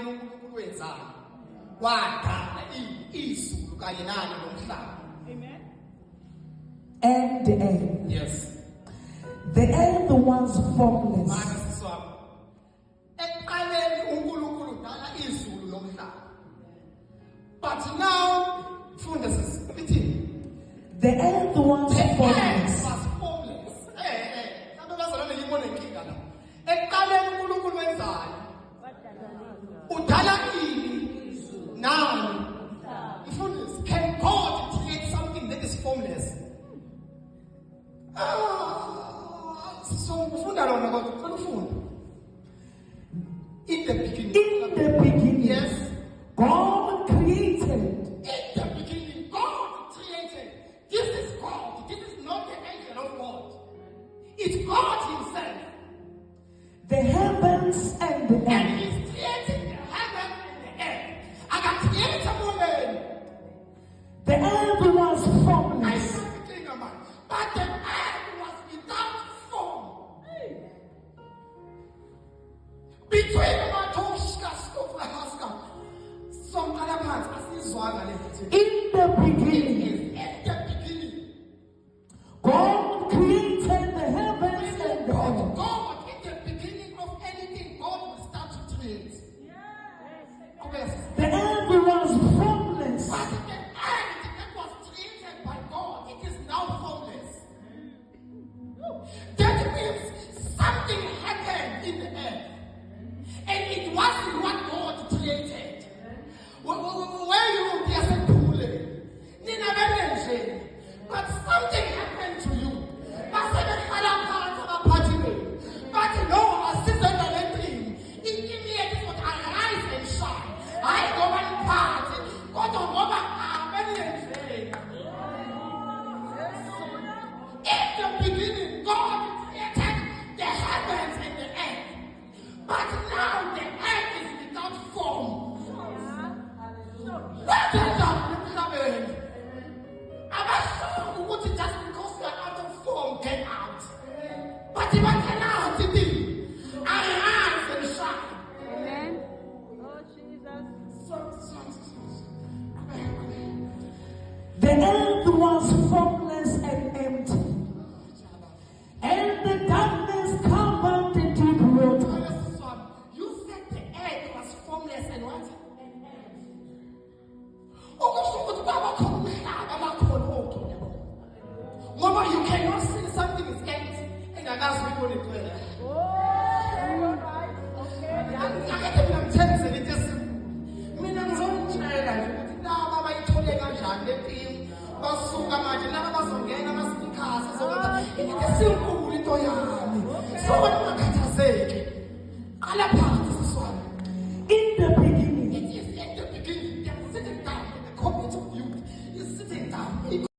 uNkulunkulu wenzani wadala izulu kanye nani nomhlaba. Amen. And the earth. Yes. The earth was formless. Manje siswami. Ekuqaleni uNkulunkulu udala izulu nomhlaba. But now funda sisithi the earth was formless. Can God create something that is formless? In the beginning. Yes. God created. In the beginning, God created. This is God. This is not the angel of God. It's God Himself. The heavens and the earth. And He's creating the heaven and the earth. I can create a woman. The earth was formless. But the earth was without form. Between in the beginning, God created the heavens and the earth. God, in the beginning of anything, God will start to create. The earth was formless. But the earth that was created by God, it is now formless. That means something happened in the earth. And it wasn't what God created. Where you be as a pool, but something happened to you. But no, I sit on the thing. Immediately would arise and shine. I go one part. God of over in the beginning, God created the heavens and the earth. But now the earth is without form. What is that? I'm not sure just because you are out of form, get out. But if I can out, I rise and shine. Amen. Oh, Jesus. The earth was formless and empty. And the darkness covered the deep water. You said the earth was formless and what? Mama, you cannot see something is empty and that's people in prayer. Oh, all right. Okay. I'm telling you, just Minam Zon China. Now, Mama, you told me I'm Jane. Basuka Majina, Basongena, Masika, so it's a simple little yam. So what can I say?